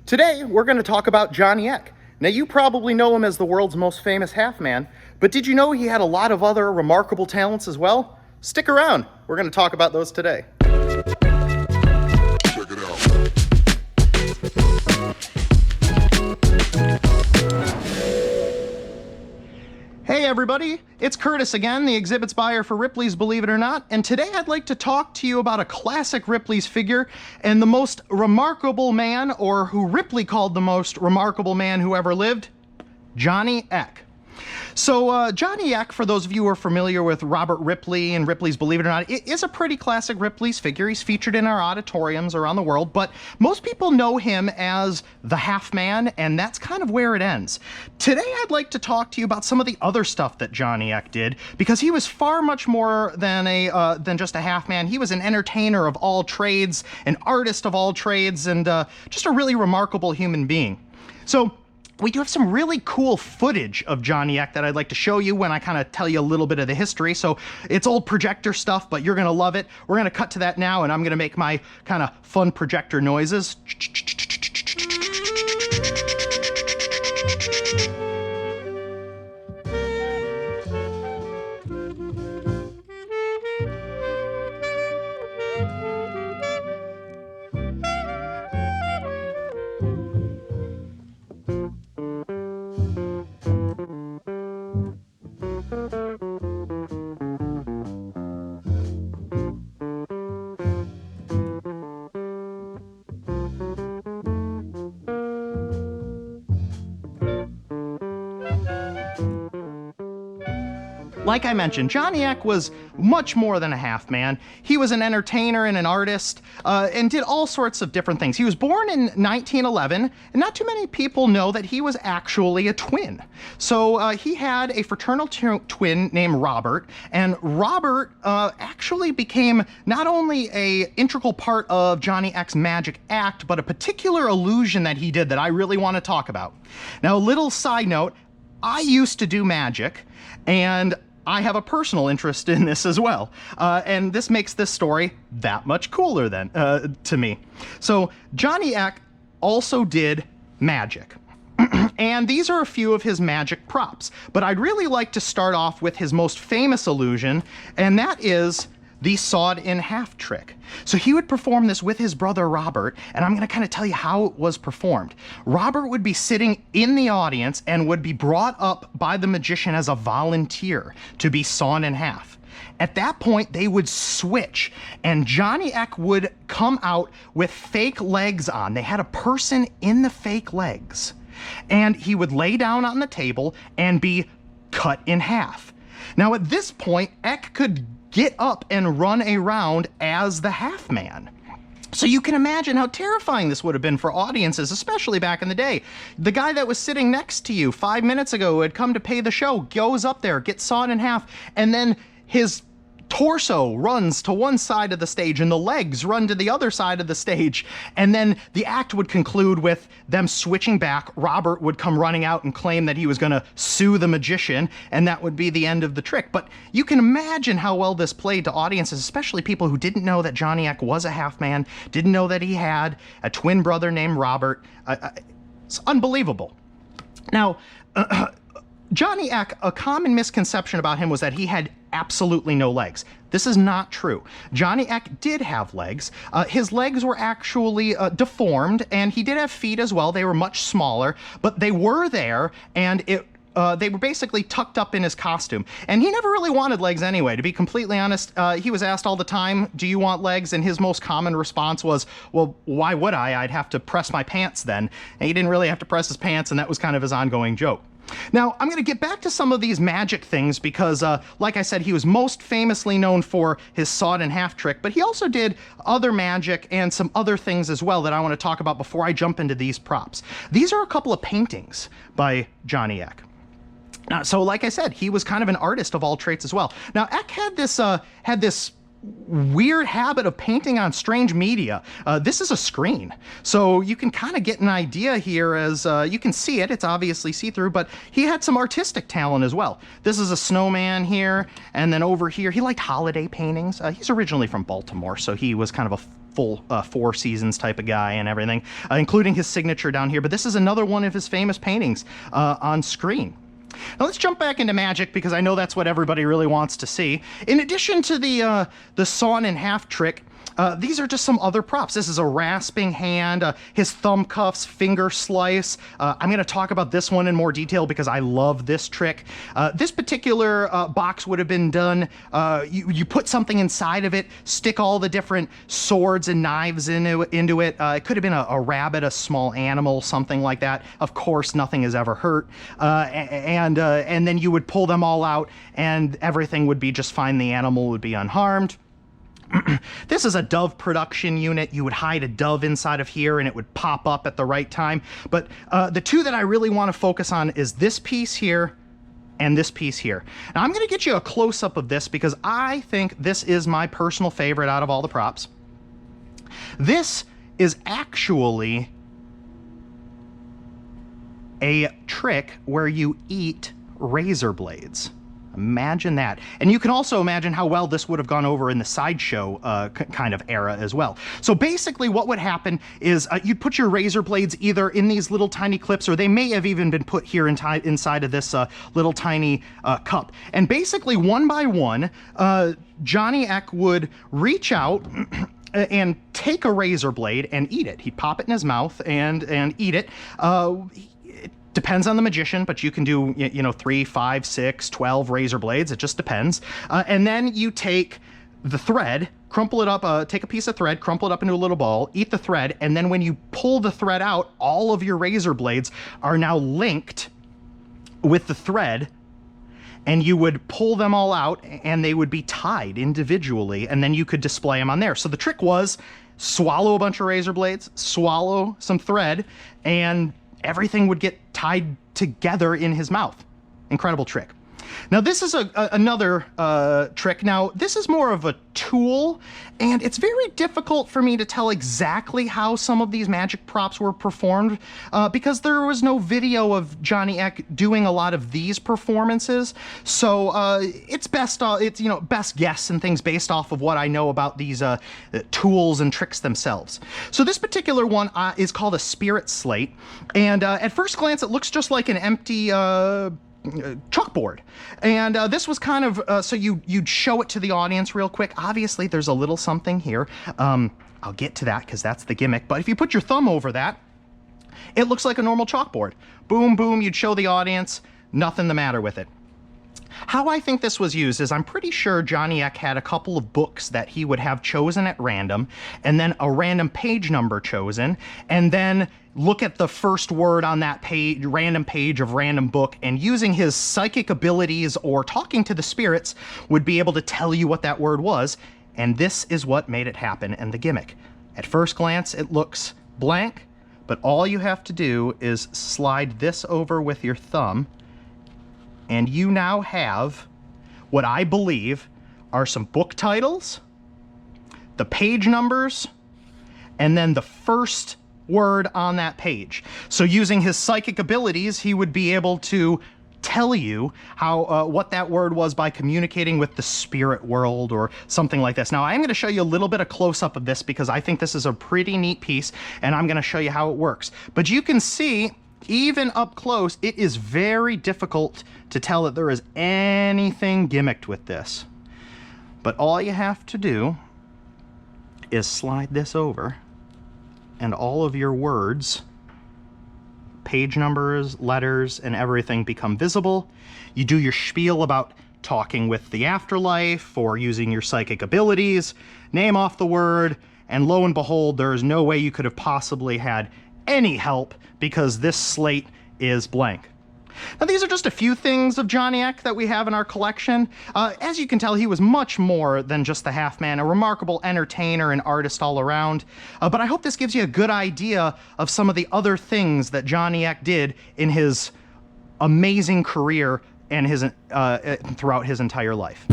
Today, we're going to talk about Johnny Eck. Now, you probably know him as the world's most famous half man, but did you know he had a lot of other remarkable talents as well? Stick around. We're going to talk about those today. Check it out. Hey everybody, it's Curtis again, the exhibits buyer for Ripley's Believe It or Not, and today I'd like to talk to you about a classic Ripley's figure and the most remarkable man, or who Ripley called the most remarkable man who ever lived, Johnny Eck. So Johnny Eck, for those of you who are familiar with Robert Ripley and Ripley's Believe It or Not, it is a pretty classic Ripley's figure. He's featured in our auditoriums around the world, but most people know him as the half man, and that's kind of where it ends. Today I'd like to talk to you about some of the other stuff that Johnny Eck did, because he was far much more than just a half man. He was an entertainer of all trades, an artist of all trades, and just a really remarkable human being. So we do have some really cool footage of Johnny Eck that I'd like to show you when I kind of tell you a little bit of the history. So it's old projector stuff, but you're going to love it. We're going to cut to that now, and I'm going to make my kind of fun projector noises. Like I mentioned, Johnny Eck was much more than a half man. He was an entertainer and an artist, and did all sorts of different things. He was born in 1911, and not too many people know that he was actually a twin. So he had a fraternal twin named Robert, and Robert actually became not only an integral part of Johnny Eck's magic act, but a particular illusion that he did that I really want to talk about. Now, a little side note, I used to do magic, and I have a personal interest in this as well, and this makes this story that much cooler than to me. So Johnny Eck also did magic, and these are a few of his magic props, but I'd really like to start off with his most famous illusion, and that is the sawed-in-half trick. So he would perform this with his brother Robert, and I'm going to kind of tell you how it was performed. Robert would be sitting in the audience and would be brought up by the magician as a volunteer to be sawn in half. At that point, they would switch, and Johnny Eck would come out with fake legs on. They had a person in the fake legs, and he would lay down on the table and be cut in half. Now, at this point, Eck could get up and run around as the half man. So you can imagine how terrifying this would have been for audiences, especially back in the day. The guy that was sitting next to you 5 minutes ago who had come to pay the show goes up there, gets sawed in half, and then his torso runs to one side of the stage and the legs run to the other side of the stage, and then the act would conclude with them switching back. Robert would come running out and claim that he was going to sue the magician, and that would be the end of the trick. But you can imagine how well this played to audiences, especially people who didn't know that Johnny Eck was a half man, didn't know that he had a twin brother named Robert. It's unbelievable. Now, Johnny Eck, a common misconception about him was that he had absolutely no legs. This is not true. Johnny Eck did have legs. His legs were actually deformed, and he did have feet as well. They were much smaller, but they were there, and they were basically tucked up in his costume. And he never really wanted legs anyway, to be completely honest. He was asked all the time, do you want legs? And his most common response was, well, why would I? I'd have to press my pants then. And he didn't really have to press his pants, and that was kind of his ongoing joke. Now, I'm going to get back to some of these magic things because, like I said, he was most famously known for his sawed-in-half trick, but he also did other magic and some other things as well that I want to talk about before I jump into these props. These are a couple of paintings by Johnny Eck. Now, so like I said, he was kind of an artist of all traits as well. Now, Eck had this weird habit of painting on strange media. This is a screen, so you can kind of get an idea here as you can see it. It's obviously see-through, but he had some artistic talent as well. This is a snowman here, and then over here, he liked holiday paintings. He's originally from Baltimore, so he was kind of a full Four Seasons type of guy and everything, including his signature down here. But this is another one of his famous paintings on screen. Now let's jump back into magic, because I know that's what everybody really wants to see. In addition to the sawn in half trick, these are just some other props. This is a rasping hand, his thumb cuffs, finger slice. I'm going to talk about this one in more detail because I love this trick. This particular box would have been done, you put something inside of it, stick all the different swords and knives into it. It could have been a rabbit, a small animal, something like that. Of course, nothing is ever hurt. And then you would pull them all out and everything would be just fine. The animal would be unharmed. This is a dove production unit. You would hide a dove inside of here and it would pop up at the right time. But the two that I really want to focus on is this piece here and this piece here. Now I'm going to get you a close-up of this because I think this is my personal favorite out of all the props. This is actually a trick where you eat razor blades. Imagine that. And you can also imagine how well this would have gone over in the Sideshow kind of era as well. So basically what would happen is you'd put your razor blades either in these little tiny clips, or they may have even been put here inside of this little tiny cup. And basically one by one, Johnny Eck would reach out and take a razor blade and eat it. He'd pop it in his mouth and eat it. Depends on the magician, but you can do, 3, 5, 6, 12 razor blades. It just depends. And then you take the thread, crumple it up, take a piece of thread, crumple it up into a little ball, eat the thread, and then when you pull the thread out, all of your razor blades are now linked with the thread, and you would pull them all out and they would be tied individually, and then you could display them on there. So the trick was swallow a bunch of razor blades, swallow some thread, and everything would get tied together in his mouth. Incredible trick. Now this is another trick. Now this is more of a tool, and it's very difficult for me to tell exactly how some of these magic props were performed because there was no video of Johnny Eck doing a lot of these performances. So it's best best guess and things based off of what I know about these tools and tricks themselves. So this particular one is called a spirit slate, and at first glance it looks just like an empty chalkboard, and this was kind of so you'd show it to the audience real quick. Obviously there's a little something here. I'll get to that because that's the gimmick, but if you put your thumb over that, it looks like a normal chalkboard. Boom, boom, you'd show the audience, nothing the matter with it. How I think this was used is I'm pretty sure Johnny Eck had a couple of books that he would have chosen at random, and then a random page number chosen, and then look at the first word on that page, random page of random book, and using his psychic abilities or talking to the spirits would be able to tell you what that word was, and this is what made it happen and the gimmick. At first glance it looks blank, but all you have to do is slide this over with your thumb, and you now have what I believe are some book titles, the page numbers, and then the first word on that page. So using his psychic abilities, he would be able to tell you how what that word was by communicating with the spirit world or something like this. Now I'm going to show you a little bit of close-up of this because I think this is a pretty neat piece, and I'm going to show you how it works. But you can see, even up close, it is very difficult to tell that there is anything gimmicked with this. But all you have to do is slide this over, and all of your words, page numbers, letters, and everything become visible. You do your spiel about talking with the afterlife or using your psychic abilities, name off the word, and lo and behold, there is no way you could have possibly had any help because this slate is blank. Now these are just a few things of Johnny Eck that we have in our collection. As you can tell, he was much more than just the half man, a remarkable entertainer and artist all around. But I hope this gives you a good idea of some of the other things that Johnny Eck did in his amazing career and his throughout his entire life.